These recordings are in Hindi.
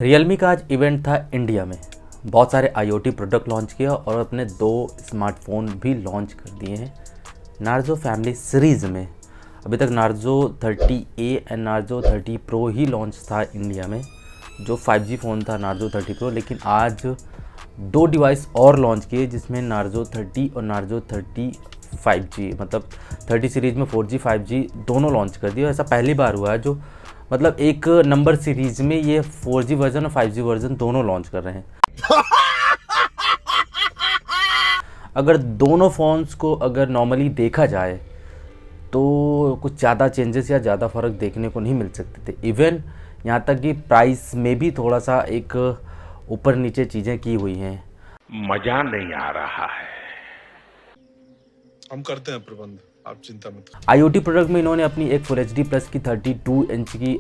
रियलमी का आज इवेंट था इंडिया में। बहुत सारे आईओटी प्रोडक्ट लॉन्च किया और अपने 2 स्मार्टफोन भी लॉन्च कर दिए हैं नार्जो फैमिली सीरीज़ में। अभी तक Narzo 30A and Narzo 30 pro he launch था इंडिया में, जो 5G फ़ोन था नार्जो 30 प्रो। लेकिन आज 2 डिवाइस और लॉन्च किए जिसमें नार्जो 30 और नार्जो 30 5G, मतलब 30 सीरीज़ में 4G 5G दोनों लॉन्च कर दिए। ऐसा पहली बार हुआ है जो मतलब एक नंबर सीरीज़ में ये 4G वर्जन और 5G वर्जन दोनों लॉन्च कर रहे हैं। अगर दोनों फ़ोन्स को अगर नॉर्मली देखा जाए तो कुछ ज़्यादा चेंजेस या ज़्यादा फ़र्क देखने को नहीं मिल सकते थे। इवन यहाँ तक कि प्राइस में भी थोड़ा सा एक ऊपर नीचे चीज़ें की हुई हैं। मजा नहीं आ रहा है। हम करते हैं प्रबंध, आप चिंता मत करो। आईओटी प्रोडक्ट में इन्होंने अपनी एक फुल एच डी प्लस की 32 इंच की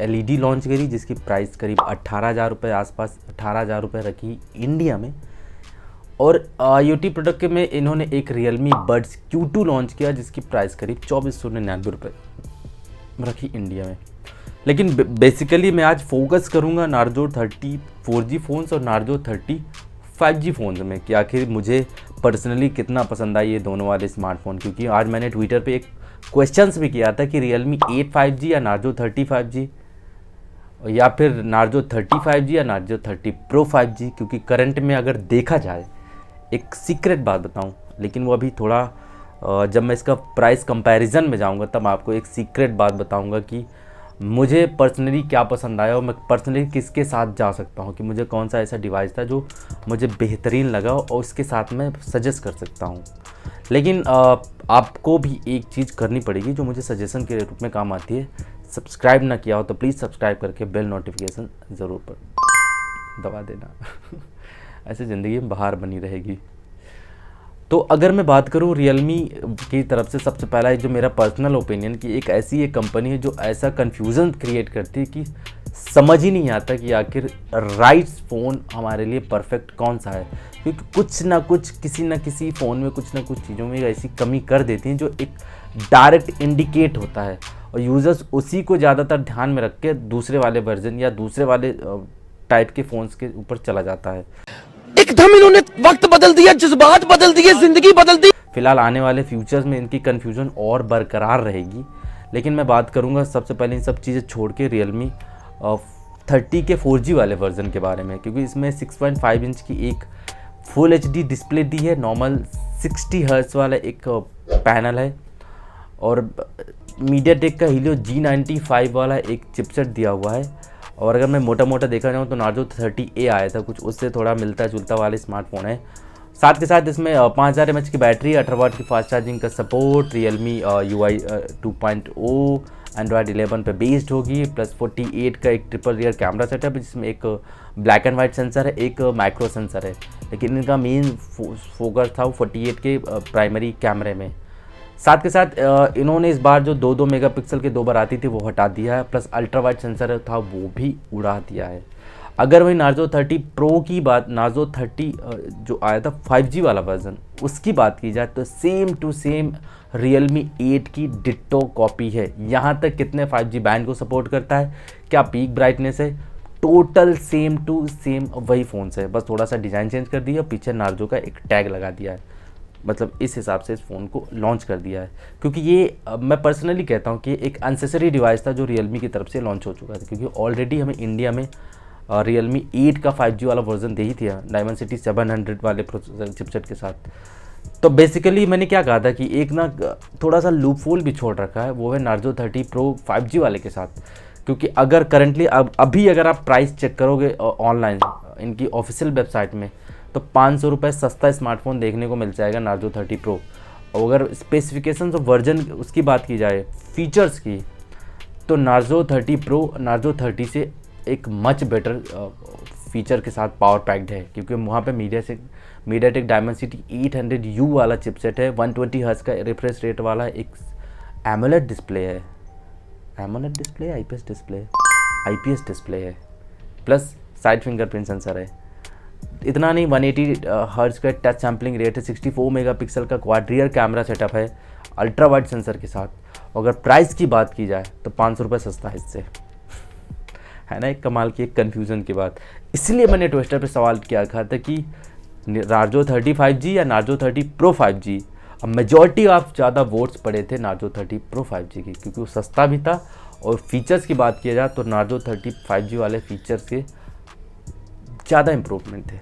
एलईडी लॉन्च करी जिसकी प्राइस करीब 18,000 रुपये आसपास 18,000 रुपये रखी इंडिया में। और आईओटी प्रोडक्ट के में इन्होंने एक रियलमी बड्स Q2 लॉन्च किया जिसकी प्राइस करीब 2,499 रुपये रखी इंडिया में। लेकिन बेसिकली मैं आज फोकस करूंगा नार्जो 30 4G फ़ोन्स और नार्जो 30 5G फ़ोन्स में कि आखिर मुझे पर्सनली कितना पसंद आई ये दोनों वाले स्मार्टफोन। क्योंकि आज मैंने ट्विटर पे एक क्वेश्चंस भी किया था कि रियलमी 8 5G या नार्जो 30 5G या फिर नार्जो 30 5G या नार्जो 30 प्रो 5G। क्योंकि करंट में अगर देखा जाए, एक सीक्रेट बात बताऊं, लेकिन वो अभी थोड़ा जब मैं इसका प्राइस कंपैरिजन में जाऊंगा तब आपको एक सीक्रेट बात बताऊंगा कि मुझे पर्सनली क्या पसंद आया और मैं पर्सनली किसके साथ जा सकता हूं, कि मुझे कौन सा ऐसा डिवाइस था जो मुझे बेहतरीन लगा और उसके साथ मैं सजेस्ट कर सकता हूं। लेकिन आपको भी एक चीज़ करनी पड़ेगी जो मुझे सजेशन के रूप में काम आती है। सब्सक्राइब ना किया हो तो प्लीज़ सब्सक्राइब करके बेल नोटिफिकेशन ज़रूर पर दबा देना ऐसे ज़िंदगी में बाहर बनी रहेगी। तो अगर मैं बात करूं रियलमी की तरफ से, सबसे पहला जो मेरा पर्सनल ओपिनियन कि एक ऐसी एक कंपनी है जो ऐसा कन्फ्यूज़न क्रिएट करती है कि समझ ही नहीं आता कि आखिर राइट फ़ोन हमारे लिए परफेक्ट कौन सा है। क्योंकि कुछ ना कुछ किसी न किसी फ़ोन में कुछ ना कुछ चीज़ों में ऐसी कमी कर देती हैं जो एक डायरेक्ट इंडिकेट होता है और यूज़र्स उसी को ज़्यादातर ध्यान में रख के दूसरे वाले वर्जन या दूसरे वाले टाइप के फ़ोन्स के ऊपर चला जाता है। एकदम इन्होंने वक्त बदल दिया, जज्बात बदल दिए, जिंदगी बदल दी। फिलहाल आने वाले फ्यूचर्स में इनकी कन्फ्यूजन और बरकरार रहेगी। लेकिन मैं बात करूंगा सबसे पहले इन सब चीज़ें छोड़ के रियलमी 30 के 4G वाले वर्जन के बारे में। क्योंकि इसमें 6.5 इंच की एक फुल HD डिस्प्ले दी है, नॉर्मल 60 हर्ट्ज वाला एक पैनल है और मीडियाटेक का हीलियो G95 वाला एक चिपसेट दिया हुआ है। और अगर मैं मोटा मोटा देखा जाऊँ तो नार्जो 30A आया था, कुछ उससे थोड़ा मिलता जुलता वाला स्मार्टफोन है। साथ के साथ इसमें 5000 mAh की बैटरी, 18 वाट की फास्ट चार्जिंग का सपोर्ट, रियलमी UI 2.0 एंड्रॉयड 11 पे बेस्ड होगी, प्लस 48 का एक ट्रिपल रियर कैमरा सेटअप जिसमें एक ब्लैक एंड वाइट सेंसर है, एक माइक्रो सेंसर है। लेकिन इनका मेन फोकस था 48 के प्राइमरी कैमरे में। साथ के साथ इन्होंने इस बार जो 2-2 मेगापिक्सल के 2 बार आती थी वो हटा दिया है, प्लस अल्ट्रा वाइड सेंसर था वो भी उड़ा दिया है। अगर वही नार्जो 30 प्रो की बात, नार्जो 30 जो आया था 5G वाला वर्जन, उसकी बात की जाए तो सेम टू सेम रियलमी 8 की डिट्टो कॉपी है। यहाँ तक कितने 5G बैंड को सपोर्ट करता है, क्या पीक ब्राइटनेस है, टोटल सेम टू सेम वही फ़ोन से है। बस थोड़ा सा डिज़ाइन चेंज कर दिया, पीछे नार्जो का एक टैग लगा दिया है। मतलब इस हिसाब से इस फ़ोन को लॉन्च कर दिया है। क्योंकि ये मैं पर्सनली कहता हूँ कि एक अनसेसरी डिवाइस था जो रियलमी की तरफ से लॉन्च हो चुका था। क्योंकि ऑलरेडी हमें इंडिया में रियलमी 8 का 5G वाला वर्जन दे ही थी डायमेंसिटी 700 वाले प्रोसेसर चिपसेट के साथ। तो बेसिकली मैंने क्या कहा था कि एक ना थोड़ा सा लूपहोल भी छोड़ रखा है, वो है नार्जो 30 प्रो 5G वाले के साथ। क्योंकि अगर करंटली अभी अगर आप प्राइस चेक करोगे ऑनलाइन इनकी ऑफिशियल वेबसाइट में तो 500 रुपये सस्ता स्मार्टफोन देखने को मिल जाएगा नार्जो 30 प्रो। और अगर स्पेसिफिकेशन ऑफ वर्जन उसकी बात की जाए, फीचर्स की, तो नार्जो 30 प्रो नार्जो 30 से एक मच बेटर फीचर के साथ पावर पैक्ड है। क्योंकि वहाँ पे मीडियाटेक डायमेंसिटी 800U वाला चिपसेट है, 120 हर्ट्ज का रिफ्रेश रेट वाला एक एमोलेड डिस्प्ले है, IPS डिस्प्ले है, प्लस साइड फिंगरप्रिंट सेंसर है। इतना नहीं, 180 हर्ट्ज का टच सैम्पलिंग रेट है, 64 मेगापिक्सल का क्वाड रियर कैमरा सेटअप है अल्ट्रा वाइड सेंसर के साथ। अगर प्राइस की बात की जाए तो 500 रुपये सस्ता है इससे। है ना, एक कमाल की एक कन्फ्यूज़न की बात। इसलिए मैंने ट्विटर पे सवाल किया था कि नार्जो 30 5G या नार्जो 30 प्रो 5G। अब मेजॉरिटी ऑफ ज़्यादा वोट्स पड़े थे नार्जो 30 प्रो 5G की, क्योंकि वो सस्ता भी था और फीचर्स की बात किया जाए तो नार्जो 30 5G वाले फीचर्स के ज़्यादा इम्प्रूवमेंट थे।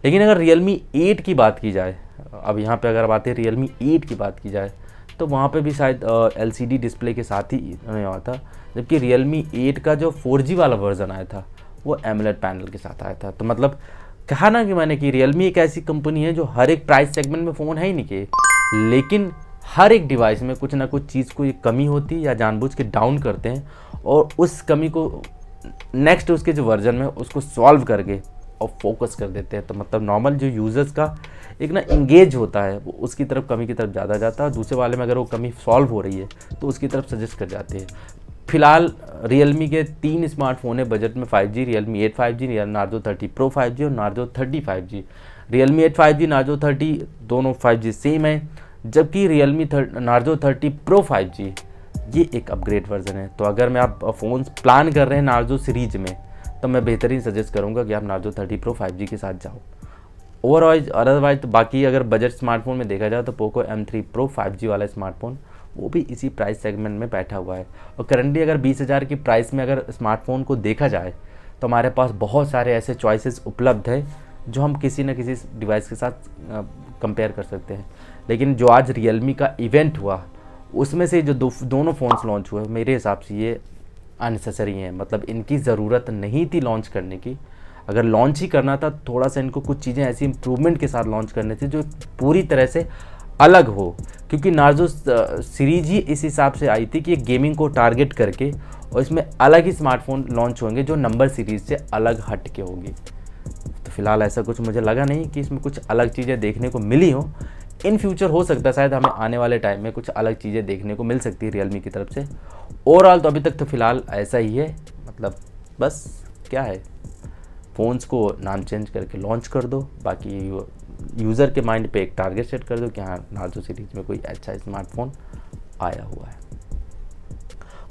लेकिन अगर Realme 8 की बात की जाए, अब यहाँ पे अगर बात है Realme 8 की बात की जाए, तो वहाँ पे भी शायद LCD डिस्प्ले के साथ ही हुआ था, जबकि Realme 8 का जो 4G वाला वर्जन आया था वो AMOLED पैनल के साथ आया था। तो मतलब कहा ना कि मैंने कि Realme एक ऐसी कंपनी है जो हर एक प्राइस सेगमेंट में फ़ोन है ही नहीं के, लेकिन हर एक डिवाइस में कुछ ना कुछ चीज़ को कमी होती है या जानबूझ के डाउन करते हैं और उस कमी को नेक्स्ट उसके जो वर्जन में उसको सॉल्व करके और फोकस कर देते हैं। तो मतलब नॉर्मल जो यूज़र्स का एक ना इंगेज होता है वो उसकी तरफ, कमी की तरफ ज़्यादा जाता है, और दूसरे वाले में अगर वो कमी सॉल्व हो रही है तो उसकी तरफ सजेस्ट कर जाते हैं। फिलहाल Realme के 3 स्मार्टफोन है बजट में 5G, Realme 8 5G, Narzo 30 pro 5G और Narzo 30 5G। Realme 8 5G, Narzo 30 दोनों 5G सेम है, जबकि नार्जो 30 प्रो 5G ये एक अपग्रेड वर्जन है। तो अगर मैं आप फ़ोन प्लान कर रहे हैं नार्जो सीरीज में, तो मैं बेहतरीन सजेस्ट करूंगा कि आप नार्जो 30 प्रो 5G के साथ जाओ। ओवरऑल अदरवाइज तो बाकी अगर बजट स्मार्टफोन में देखा जाए तो पोको M3 प्रो 5G वाला स्मार्टफोन वो भी इसी प्राइस सेगमेंट में बैठा हुआ है। और करंटली अगर 20,000 की प्राइस में अगर स्मार्टफोन को देखा जाए तो हमारे पास बहुत सारे ऐसे चॉइसेस उपलब्ध है जो हम किसी न किसी डिवाइस के साथ कंपेयर कर सकते हैं। लेकिन जो आज Realme का इवेंट हुआ उसमें से जो दोनों फ़ोन्स लॉन्च हुए, मेरे हिसाब से ये अननेसेसरी हैं। मतलब इनकी ज़रूरत नहीं थी लॉन्च करने की। अगर लॉन्च ही करना था थोड़ा सा इनको कुछ चीज़ें ऐसी इम्प्रूवमेंट के साथ लॉन्च करनी थी जो पूरी तरह से अलग हो, क्योंकि नार्जो सीरीज ही इस हिसाब से आई थी कि ये गेमिंग को टारगेट करके और इसमें अलग ही स्मार्टफोन लॉन्च होंगे जो नंबर सीरीज से अलग हट के होगी। तो फिलहाल ऐसा कुछ मुझे लगा नहीं कि इसमें कुछ अलग चीज़ें देखने को मिली हो। इन फ्यूचर हो सकता है शायद हमें आने वाले टाइम में कुछ अलग चीज़ें देखने को मिल सकती है Realme की तरफ से। ओवरऑल तो अभी तक तो फिलहाल ऐसा ही है। मतलब बस क्या है, फ़ोन्स को नाम चेंज करके लॉन्च कर दो, बाकी यूज़र के माइंड पे एक टारगेट सेट कर दो कि हाँ नार्जो सीरीज में कोई अच्छा स्मार्टफोन आया हुआ है।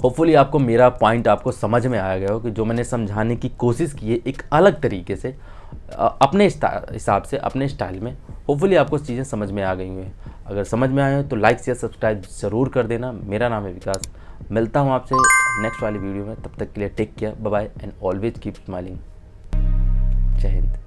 होपफुली आपको मेरा पॉइंट आपको समझ में आया गया हो कि जो मैंने समझाने की कोशिश की है एक अलग तरीके से अपने हिसाब से अपने स्टाइल में, होपफुली आपको चीज़ें समझ में आ गई हैं। अगर समझ में आए हो तो लाइक शेयर सब्सक्राइब ज़रूर कर देना। मेरा नाम है विकास, मिलता हूँ आपसे नेक्स्ट वाली वीडियो में। तब तक के लिए take care, bye bye and always keep smiling. जय हिंद।